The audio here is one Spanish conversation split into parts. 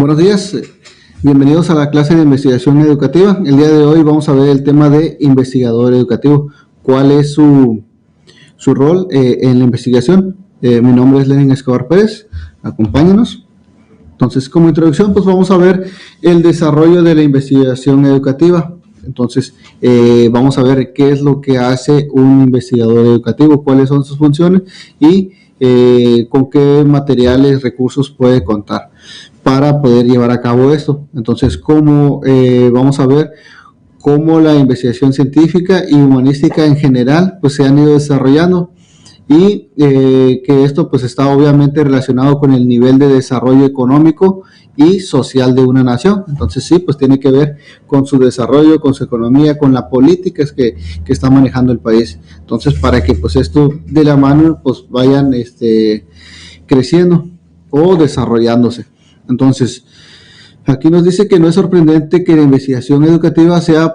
Buenos días, bienvenidos a la clase de investigación educativa. El día de hoy vamos a ver el tema de investigador educativo. ¿Cuál es su rol en la investigación? Mi nombre es Lenin Escobar Pérez, acompáñenos. Entonces, como introducción, pues vamos a ver el desarrollo de la investigación educativa. Entonces, vamos a ver qué es lo que hace un investigador educativo, cuáles son sus funciones y con qué materiales, recursos puede contar para poder llevar a cabo esto. Entonces, vamos a ver cómo la investigación científica y humanística en general pues se han ido desarrollando y que esto pues está obviamente relacionado con el nivel de desarrollo económico y social de una nación. Entonces sí, pues tiene que ver con su desarrollo, con su economía, con las políticas que está manejando el país. Entonces, para que pues esto de la mano pues vayan creciendo o desarrollándose. Entonces, aquí nos dice que no es sorprendente que la investigación educativa sea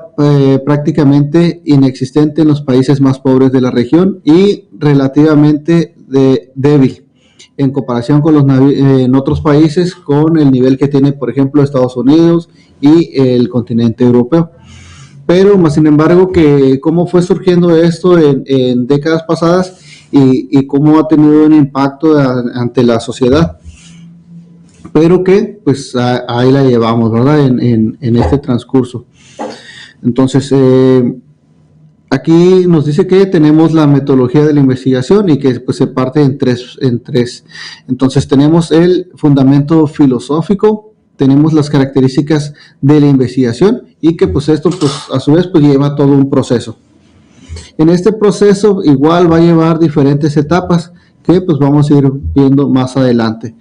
prácticamente inexistente en los países más pobres de la región y relativamente débil en comparación con en otros países con el nivel que tiene, por ejemplo, Estados Unidos y el continente europeo. Pero, más sin embargo, que cómo fue surgiendo esto en décadas pasadas y cómo ha tenido un impacto ante la sociedad. Pero que pues ahí la llevamos, ¿verdad? En este transcurso. Entonces, aquí nos dice que tenemos la metodología de la investigación y que pues se parte en tres. Entonces, tenemos el fundamento filosófico, tenemos las características de la investigación y que pues esto pues a su vez pues lleva todo un proceso. En este proceso igual va a llevar diferentes etapas que pues vamos a ir viendo más adelante.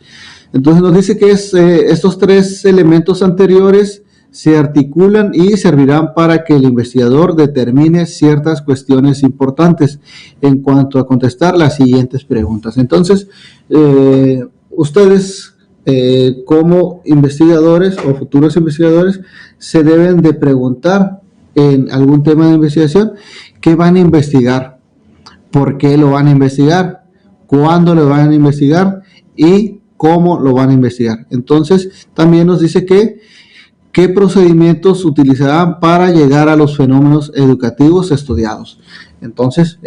Entonces nos dice que estos tres elementos anteriores se articulan y servirán para que el investigador determine ciertas cuestiones importantes en cuanto a contestar las siguientes preguntas. Entonces, ustedes como investigadores o futuros investigadores se deben de preguntar en algún tema de investigación qué van a investigar, por qué lo van a investigar, cuándo lo van a investigar y cómo lo van a investigar. Entonces, también nos dice qué procedimientos utilizarán para llegar a los fenómenos educativos estudiados. Entonces,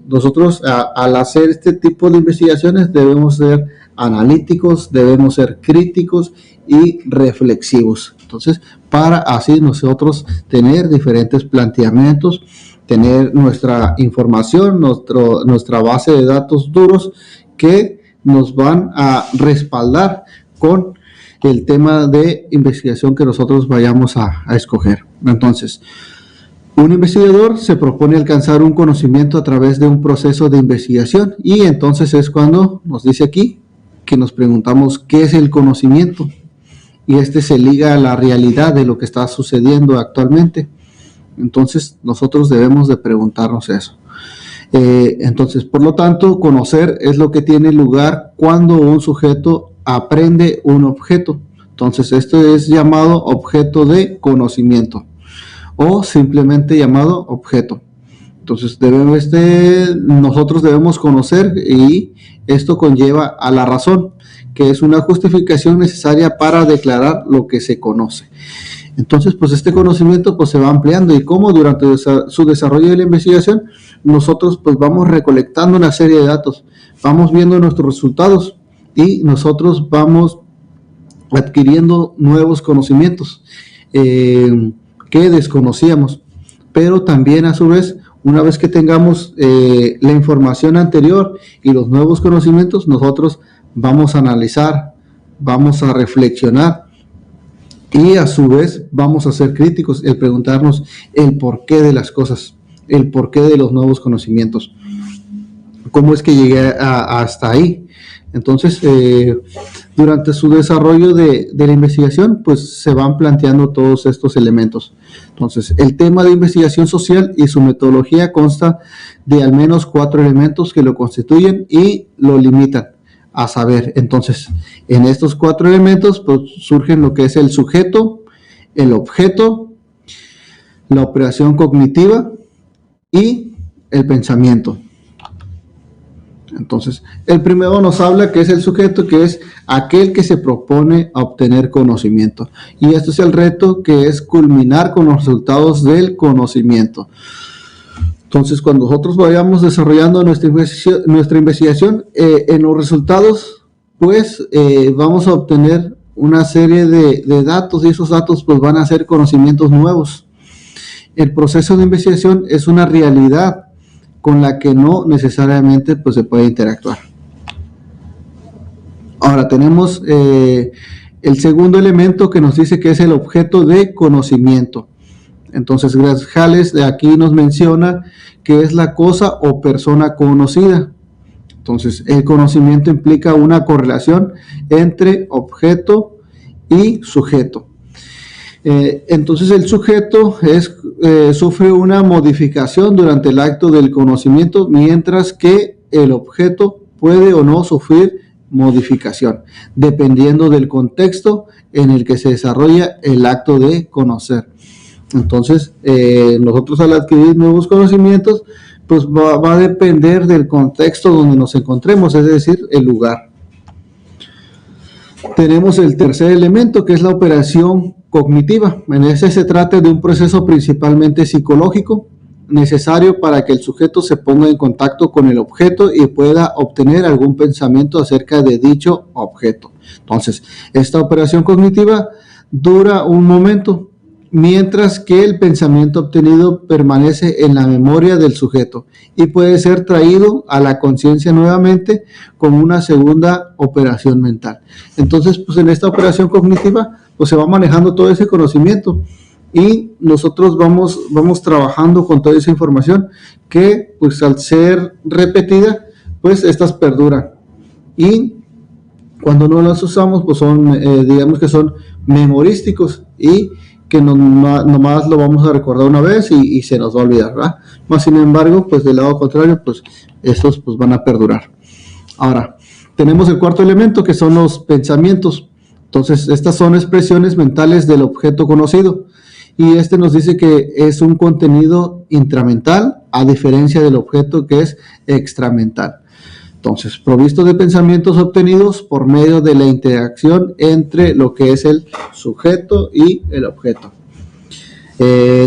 nosotros al hacer este tipo de investigaciones debemos ser analíticos, debemos ser críticos y reflexivos. Entonces, para así nosotros tener diferentes planteamientos, tener nuestra información, nuestra base de datos duros que nos van a respaldar con el tema de investigación que nosotros vayamos a escoger. Entonces, un investigador se propone alcanzar un conocimiento a través de un proceso de investigación y entonces es cuando nos dice aquí que nos preguntamos qué es el conocimiento y se liga a la realidad de lo que está sucediendo actualmente. Entonces, nosotros debemos de preguntarnos eso. Entonces, por lo tanto, conocer es lo que tiene lugar cuando un sujeto aprende un objeto. Entonces, esto es llamado objeto de conocimiento o simplemente llamado objeto. Entonces, nosotros debemos conocer y esto conlleva a la razón, que es una justificación necesaria para declarar lo que se conoce. Entonces, pues este conocimiento pues se va ampliando y como durante su desarrollo de la investigación, nosotros pues vamos recolectando una serie de datos, vamos viendo nuestros resultados y nosotros vamos adquiriendo nuevos conocimientos que desconocíamos. Pero también a su vez, una vez que tengamos la información anterior y los nuevos conocimientos, nosotros vamos a analizar, vamos a reflexionar. Y a su vez vamos a ser críticos, el preguntarnos el porqué de las cosas, el porqué de los nuevos conocimientos, cómo es que llegué hasta ahí. Entonces, durante su desarrollo de la investigación, pues se van planteando todos estos elementos. Entonces, el tema de investigación social y su metodología consta de al menos 4 elementos que lo constituyen y lo limitan. A saber, entonces, en estos 4 elementos pues surgen lo que es el sujeto, el objeto, la operación cognitiva y el pensamiento. Entonces, el primero nos habla que es el sujeto, que es aquel que se propone a obtener conocimiento. Y esto es el reto, que es culminar con los resultados del conocimiento. Entonces, cuando nosotros vayamos desarrollando nuestra investigación, en los resultados, pues vamos a obtener una serie de datos, y esos datos pues van a ser conocimientos nuevos. El proceso de investigación es una realidad con la que no necesariamente pues se puede interactuar. Ahora tenemos el segundo elemento, que nos dice que es el objeto de conocimiento. Entonces Grajales de aquí nos menciona que es la cosa o persona conocida. Entonces el conocimiento implica una correlación entre objeto y sujeto. Entonces el sujeto sufre una modificación durante el acto del conocimiento, mientras que el objeto puede o no sufrir modificación, dependiendo del contexto en el que se desarrolla el acto de conocer. Entonces, nosotros al adquirir nuevos conocimientos, pues va a depender del contexto donde nos encontremos, es decir, el lugar. Tenemos el tercer elemento, que es la operación cognitiva. En ese se trata de un proceso principalmente psicológico, necesario para que el sujeto se ponga en contacto con el objeto y pueda obtener algún pensamiento acerca de dicho objeto. Entonces, esta operación cognitiva dura un momento, mientras que el pensamiento obtenido permanece en la memoria del sujeto y puede ser traído a la conciencia nuevamente como una segunda operación mental. Entonces, pues en esta operación cognitiva, pues se va manejando todo ese conocimiento y nosotros vamos trabajando con toda esa información que, pues al ser repetida, pues estas perduran. Y cuando no las usamos, pues son, digamos que son memorísticos y que nomás lo vamos a recordar una vez y se nos va a olvidar, ¿verdad? Más sin embargo, pues del lado contrario, pues estos pues van a perdurar. Ahora, tenemos el cuarto elemento, que son los pensamientos. Entonces, estas son expresiones mentales del objeto conocido. Y nos dice que es un contenido intramental, a diferencia del objeto que es extramental. Entonces, provisto de pensamientos obtenidos por medio de la interacción entre lo que es el sujeto y el objeto.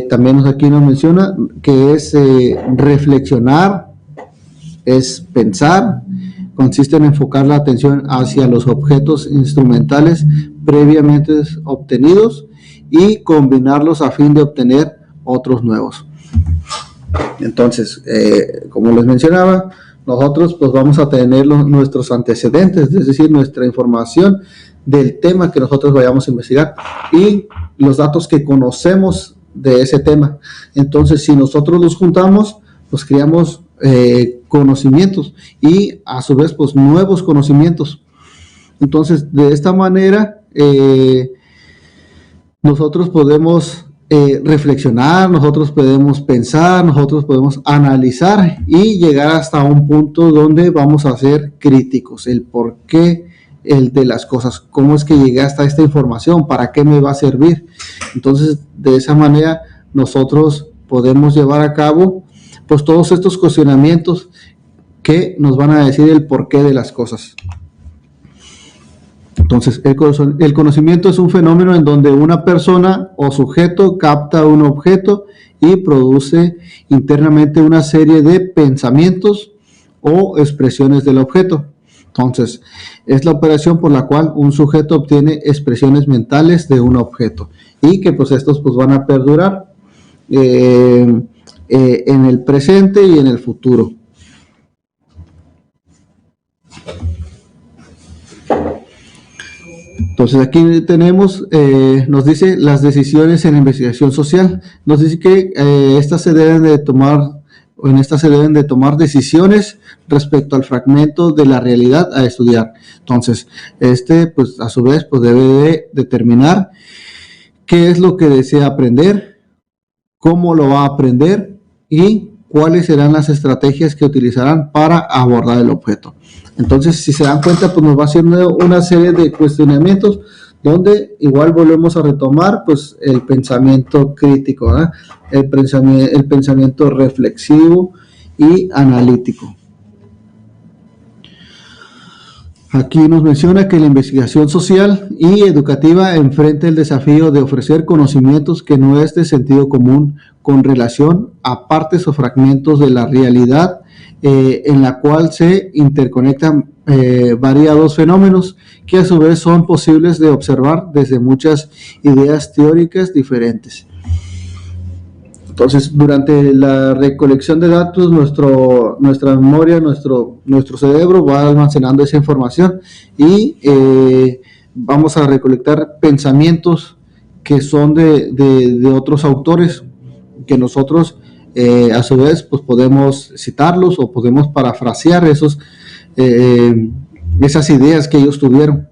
También aquí nos menciona que es reflexionar, es pensar, consiste en enfocar la atención hacia los objetos instrumentales previamente obtenidos y combinarlos a fin de obtener otros nuevos. Entonces, como les mencionaba, nosotros pues vamos a tener nuestros antecedentes, es decir, nuestra información del tema que nosotros vayamos a investigar y los datos que conocemos de ese tema. Entonces, si nosotros los juntamos, pues creamos conocimientos y a su vez pues nuevos conocimientos. Entonces, de esta manera nosotros podemos reflexionar, nosotros podemos pensar, nosotros podemos analizar y llegar hasta un punto donde vamos a ser críticos, el por qué de las cosas, cómo es que llegué hasta esta información, para qué me va a servir. Entonces, de esa manera nosotros podemos llevar a cabo pues todos estos cuestionamientos que nos van a decir el porqué de las cosas. Entonces, el conocimiento es un fenómeno en donde una persona o sujeto capta un objeto y produce internamente una serie de pensamientos o expresiones del objeto. Entonces, es la operación por la cual un sujeto obtiene expresiones mentales de un objeto y que pues estos pues van a perdurar en el presente y en el futuro. Entonces aquí tenemos, nos dice las decisiones en investigación social. Nos dice que en estas se deben de tomar decisiones respecto al fragmento de la realidad a estudiar. Entonces, pues a su vez, pues debe de determinar qué es lo que desea aprender, cómo lo va a aprender y cuáles serán las estrategias que utilizarán para abordar el objeto. Entonces, si se dan cuenta, pues nos va haciendo una serie de cuestionamientos donde igual volvemos a retomar pues el pensamiento crítico, ¿eh? el pensamiento reflexivo y analítico. Aquí nos menciona que la investigación social y educativa enfrenta el desafío de ofrecer conocimientos que no es de sentido común con relación a partes o fragmentos de la realidad en la cual se interconectan variados fenómenos que a su vez son posibles de observar desde muchas ideas teóricas diferentes. Entonces, durante la recolección de datos, nuestra memoria, nuestro cerebro va almacenando esa información y vamos a recolectar pensamientos que son de otros autores, que nosotros a su vez pues podemos citarlos o podemos parafrasear esas ideas que ellos tuvieron.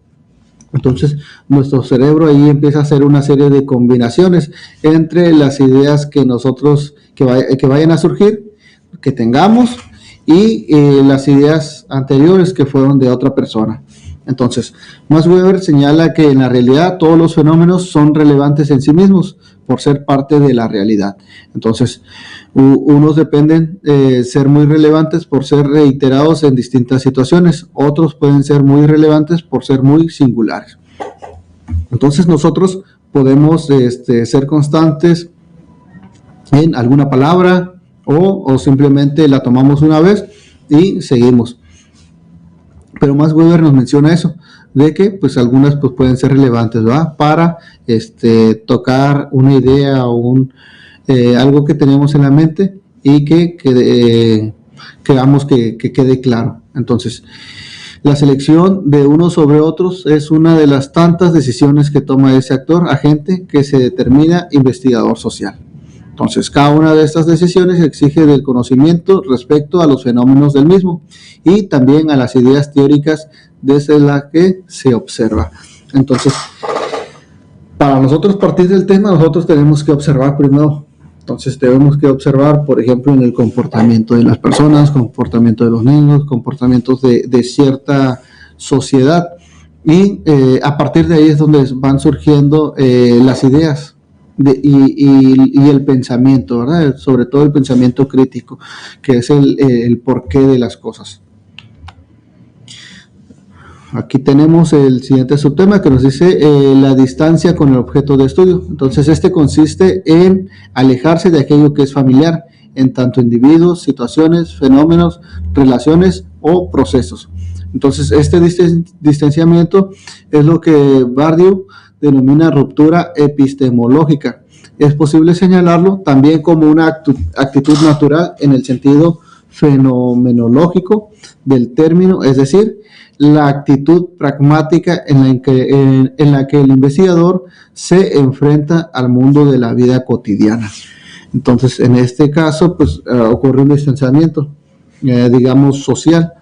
Entonces nuestro cerebro ahí empieza a hacer una serie de combinaciones entre las ideas que nosotros que vayan a surgir, que tengamos, y las ideas anteriores que fueron de otra persona. Entonces, Max Weber señala que en la realidad todos los fenómenos son relevantes en sí mismos por ser parte de la realidad. Entonces, unos dependen ser muy relevantes por ser reiterados en distintas situaciones, otros pueden ser muy relevantes por ser muy singulares. Entonces, nosotros podemos ser constantes en alguna palabra o simplemente la tomamos una vez y seguimos. Pero Max Weber nos menciona eso, de que pues algunas pues pueden ser relevantes, ¿verdad? Para tocar una idea o algo que tenemos en la mente y que queramos que quede claro. Entonces, la selección de unos sobre otros es una de las tantas decisiones que toma ese actor, agente, que se determina investigador social. Entonces, cada una de estas decisiones exige del conocimiento respecto a los fenómenos del mismo y también a las ideas teóricas desde las que se observa. Entonces, para nosotros partir del tema, nosotros tenemos que observar primero. Entonces, tenemos que observar, por ejemplo, en el comportamiento de las personas, comportamiento de los niños, comportamientos de cierta sociedad. Y a partir de ahí es donde van surgiendo las ideas. Y el pensamiento, ¿verdad? Sobre todo el pensamiento crítico, que es el porqué de las cosas. Aquí tenemos el siguiente subtema que nos dice la distancia con el objeto de estudio. Entonces, consiste en alejarse de aquello que es familiar, en tanto individuos, situaciones, fenómenos, relaciones o procesos. Entonces, este distanciamiento es lo que Badiou denomina ruptura epistemológica. Es posible señalarlo también como una actitud natural en el sentido fenomenológico del término, es decir, la actitud pragmática en la que el investigador se enfrenta al mundo de la vida cotidiana. Entonces, en este caso, pues ocurre un distanciamiento, digamos, social.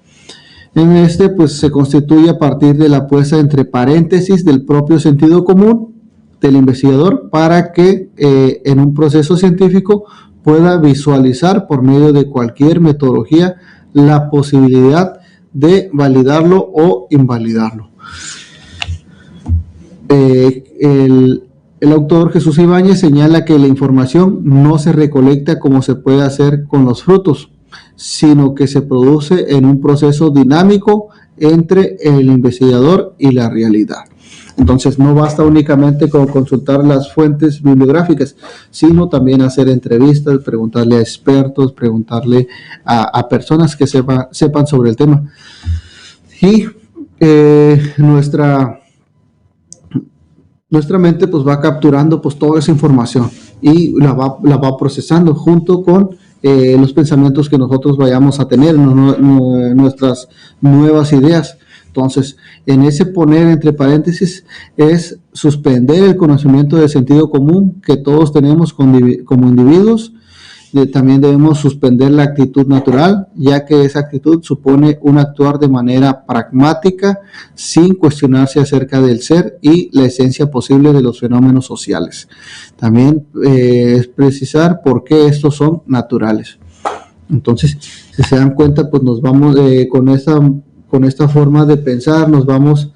En pues se constituye a partir de la puesta entre paréntesis del propio sentido común del investigador para que en un proceso científico pueda visualizar por medio de cualquier metodología la posibilidad de validarlo o invalidarlo. El autor Jesús Ibáñez señala que la información no se recolecta como se puede hacer con los frutos, sino que se produce en un proceso dinámico entre el investigador y la realidad. Entonces, no basta únicamente con consultar las fuentes bibliográficas, sino también hacer entrevistas, preguntarle a expertos, preguntarle a personas que sepan sobre el tema. Y nuestra mente pues va capturando pues toda esa información y la va procesando junto con los pensamientos que nosotros vayamos a tener, nuestras nuevas ideas. Entonces, en ese poner entre paréntesis es suspender el conocimiento de sentido común que todos tenemos como individuos. También debemos suspender la actitud natural, ya que esa actitud supone un actuar de manera pragmática, sin cuestionarse acerca del ser y la esencia posible de los fenómenos sociales. También es precisar por qué estos son naturales. Entonces, si se dan cuenta, pues nos vamos con esta forma de pensar, nos vamos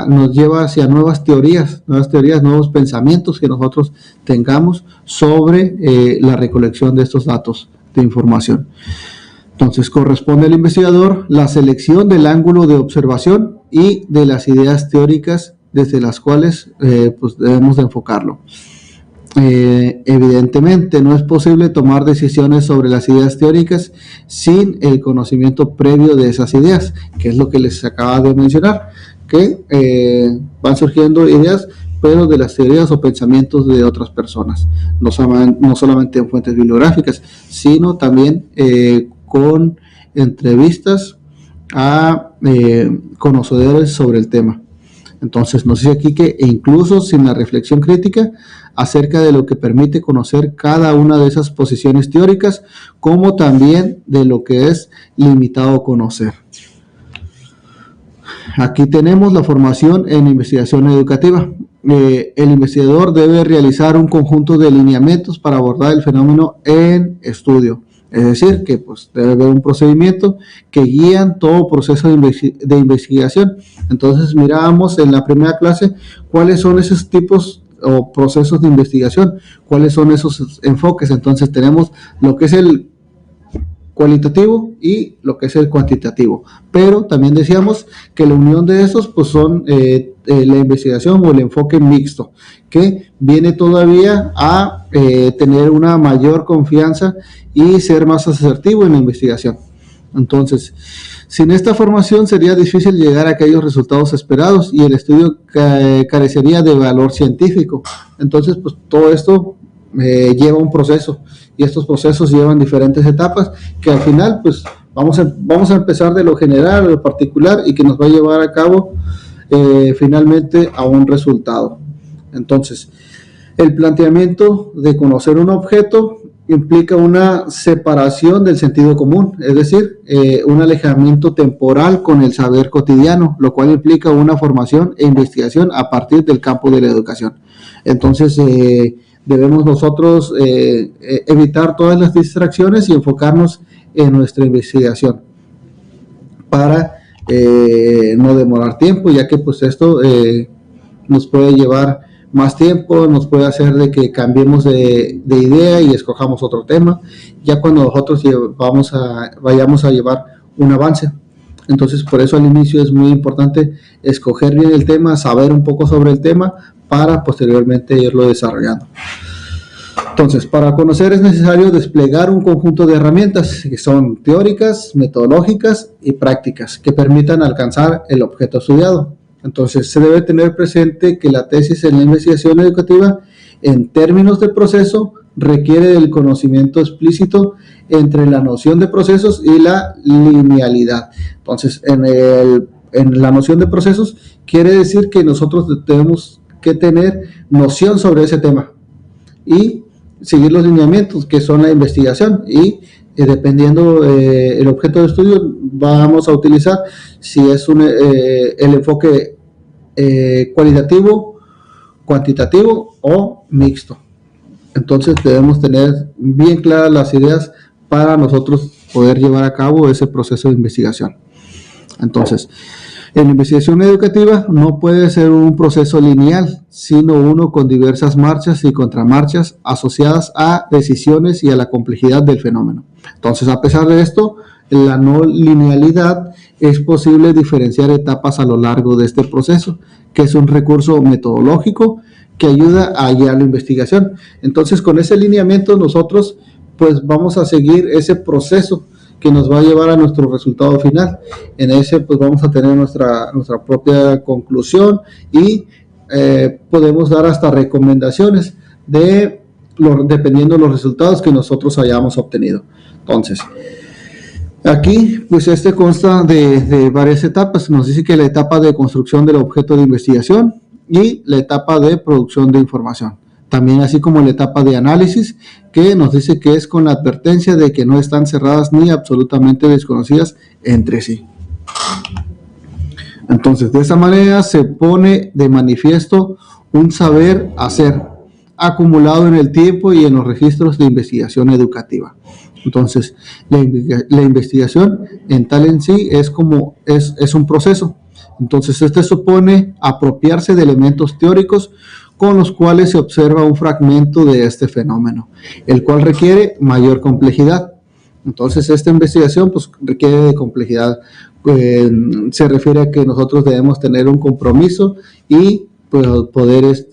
nos lleva hacia nuevas teorías, nuevos pensamientos que nosotros tengamos sobre la recolección de estos datos de información. Entonces corresponde al investigador la selección del ángulo de observación y de las ideas teóricas desde las cuales pues debemos de enfocarlo. Evidentemente no es posible tomar decisiones sobre las ideas teóricas sin el conocimiento previo de esas ideas, que es lo que les acaba de mencionar, que van surgiendo ideas, pero de las teorías o pensamientos de otras personas, no solamente en fuentes bibliográficas, sino también con entrevistas a conocedores sobre el tema. Entonces nos dice aquí que incluso sin la reflexión crítica acerca de lo que permite conocer cada una de esas posiciones teóricas, como también de lo que es limitado conocer. Aquí tenemos la formación en investigación educativa. El investigador debe realizar un conjunto de lineamientos para abordar el fenómeno en estudio. Es decir, que pues, debe haber un procedimiento que guían todo proceso de investigación. Entonces mirábamos en la primera clase cuáles son esos tipos o procesos de investigación, cuáles son esos enfoques. Entonces tenemos lo que es el cualitativo y lo que es el cuantitativo, pero también decíamos que la unión de esos pues son la investigación o el enfoque mixto, que viene todavía a tener una mayor confianza y ser más asertivo en la investigación. Entonces, sin esta formación sería difícil llegar a aquellos resultados esperados y el estudio carecería de valor científico. Entonces, pues todo esto lleva un proceso, y estos procesos llevan diferentes etapas que al final pues vamos a empezar de lo general a lo particular y que nos va a llevar a cabo finalmente a un resultado. Entonces, el planteamiento de conocer un objeto implica una separación del sentido común, es decir, un alejamiento temporal con el saber cotidiano, lo cual implica una formación e investigación a partir del campo de la educación. Entonces, debemos nosotros evitar todas las distracciones y enfocarnos en nuestra investigación para no demorar tiempo, ya que pues esto nos puede llevar más tiempo, nos puede hacer de que cambiemos de idea y escojamos otro tema, ya cuando nosotros vayamos a llevar un avance. Entonces, por eso al inicio es muy importante escoger bien el tema, saber un poco sobre el tema para posteriormente irlo desarrollando. Entonces, para conocer es necesario desplegar un conjunto de herramientas que son teóricas, metodológicas y prácticas que permitan alcanzar el objeto estudiado. Entonces, se debe tener presente que la tesis en la investigación educativa, en términos de proceso, requiere del conocimiento explícito entre la noción de procesos y la linealidad. Entonces, en la noción de procesos, quiere decir que nosotros tenemos que tener noción sobre ese tema y seguir los lineamientos que son la investigación, y dependiendo el objeto de estudio vamos a utilizar si es el enfoque cualitativo, cuantitativo o mixto. Entonces debemos tener bien claras las ideas para nosotros poder llevar a cabo ese proceso de investigación. Entonces, en la investigación educativa no puede ser un proceso lineal, sino uno con diversas marchas y contramarchas asociadas a decisiones y a la complejidad del fenómeno. Entonces, a pesar de esto, la no linealidad es posible diferenciar etapas a lo largo de este proceso, que es un recurso metodológico que ayuda a guiar la investigación. Entonces, con ese lineamiento nosotros pues vamos a seguir ese proceso que nos va a llevar a nuestro resultado final. En ese pues vamos a tener nuestra propia conclusión y podemos dar hasta recomendaciones dependiendo de los resultados que nosotros hayamos obtenido. Entonces, aquí pues consta de varias etapas. Nos dice que la etapa de construcción del objeto de investigación y la etapa de producción de información. También así como la etapa de análisis, que nos dice que es con la advertencia de que no están cerradas ni absolutamente desconocidas entre sí. Entonces, de esa manera se pone de manifiesto un saber hacer acumulado en el tiempo y en los registros de investigación educativa. Entonces, la investigación en tal en sí es un proceso. Entonces, supone apropiarse de elementos teóricos con los cuales se observa un fragmento de este fenómeno, el cual requiere mayor complejidad. Entonces, esta investigación pues requiere de complejidad. Se refiere a que nosotros debemos tener un compromiso y pues, poder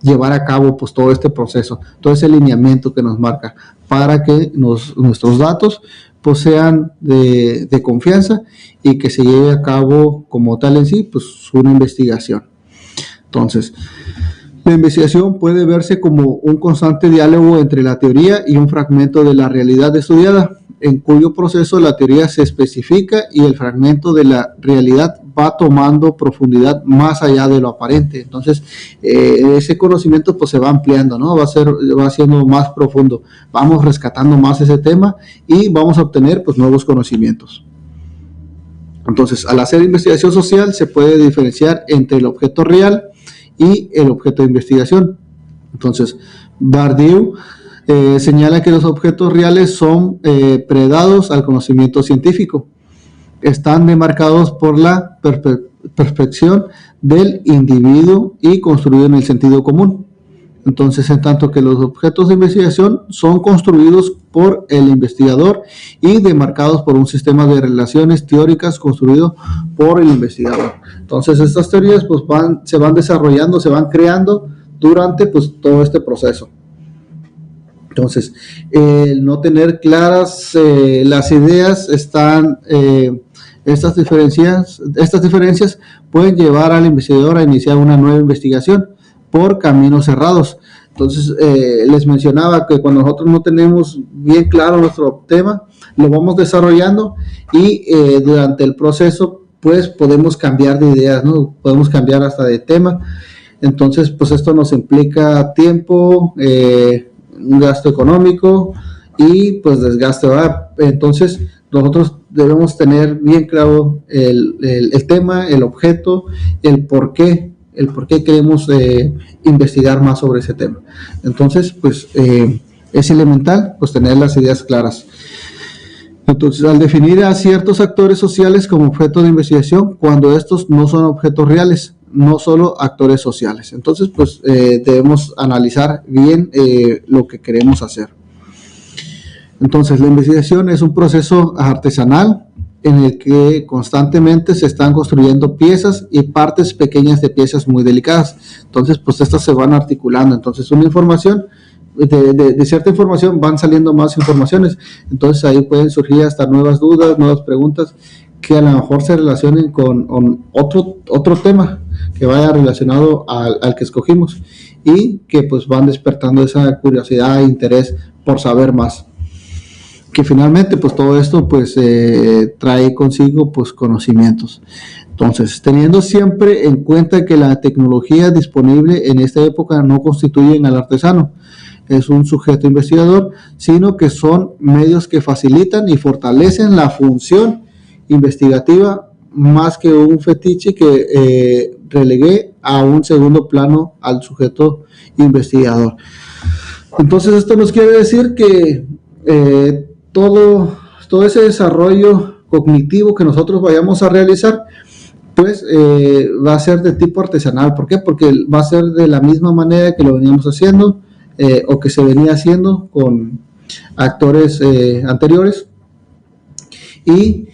llevar a cabo pues todo este proceso, todo ese lineamiento que nos marca para que nuestros datos pues sean de confianza y que se lleve a cabo como tal en sí pues una investigación. Entonces, la investigación puede verse como un constante diálogo entre la teoría y un fragmento de la realidad estudiada, en cuyo proceso la teoría se especifica y el fragmento de la realidad va tomando profundidad más allá de lo aparente. Entonces, ese conocimiento pues se va ampliando, ¿no? Va siendo más profundo. Vamos rescatando más ese tema y vamos a obtener pues nuevos conocimientos. Entonces, al hacer investigación social se puede diferenciar entre el objeto real y el objeto de investigación. Entonces, Bourdieu señala que los objetos reales son predados al conocimiento científico. Están demarcados por la perfección del individuo y construidos en el sentido común. Entonces, en tanto que los objetos de investigación son construidos por el investigador y demarcados por un sistema de relaciones teóricas construido por el investigador. Entonces, estas teorías pues se van desarrollando, se van creando durante pues todo este proceso. Entonces, el no tener claras las ideas estas diferencias pueden llevar al investigador a iniciar una nueva investigación por caminos cerrados. Entonces, les mencionaba que cuando nosotros no tenemos bien claro nuestro tema, lo vamos desarrollando y durante el proceso, pues podemos cambiar de ideas, ¿no? Podemos cambiar hasta de tema. Entonces, pues esto nos implica tiempo, un gasto económico y pues desgaste, ¿verdad? Entonces, nosotros debemos tener bien claro el tema, el objeto, el por qué queremos investigar más sobre ese tema. Entonces, pues es elemental pues tener las ideas claras. Entonces, al definir a ciertos actores sociales como objeto de investigación, cuando estos no son objetos reales, no solo actores sociales. Entonces, pues debemos analizar bien lo que queremos hacer. Entonces, la investigación es un proceso artesanal en el que constantemente se están construyendo piezas y partes pequeñas de piezas muy delicadas. Entonces, pues estas se van articulando. Entonces, una información, de cierta información van saliendo más informaciones. Entonces, ahí pueden surgir hasta nuevas dudas, nuevas preguntas que a lo mejor se relacionen con otro tema que vaya relacionado al que escogimos y que pues van despertando esa curiosidad e interés por saber más. Que finalmente pues todo esto pues trae consigo pues conocimientos. Entonces, teniendo siempre en cuenta que la tecnología disponible en esta época no constituyen al artesano, es un sujeto investigador, sino que son medios que facilitan y fortalecen la función investigativa más que un fetiche que relegue a un segundo plano al sujeto investigador. Entonces, esto nos quiere decir que todo ese desarrollo cognitivo que nosotros vayamos a realizar, pues va a ser de tipo artesanal. ¿Por qué? Porque va a ser de la misma manera que lo veníamos haciendo o que se venía haciendo con actores anteriores y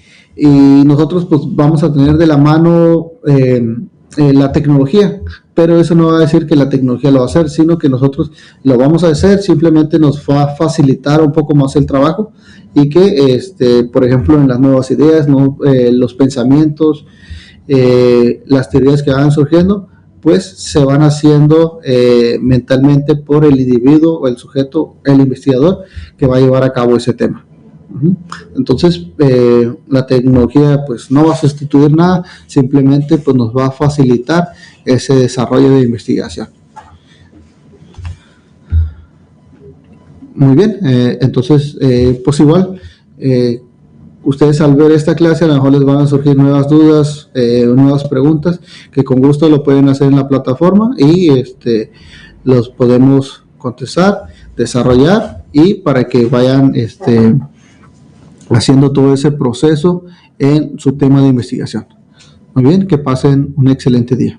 nosotros pues vamos a tener de la mano la tecnología, pero eso no va a decir que la tecnología lo va a hacer, sino que nosotros lo vamos a hacer, simplemente nos va a facilitar un poco más el trabajo y que, por ejemplo, en las nuevas ideas, ¿no? Los pensamientos, las teorías que van surgiendo, pues se van haciendo mentalmente por el individuo o el sujeto, el investigador que va a llevar a cabo ese tema. Entonces, la tecnología pues no va a sustituir nada, simplemente pues nos va a facilitar ese desarrollo de investigación. Muy bien, entonces pues igual ustedes al ver esta clase a lo mejor les van a surgir nuevas dudas, nuevas preguntas que con gusto lo pueden hacer en la plataforma y los podemos contestar, desarrollar y para que vayan haciendo todo ese proceso en su tema de investigación. Muy bien, que pasen un excelente día.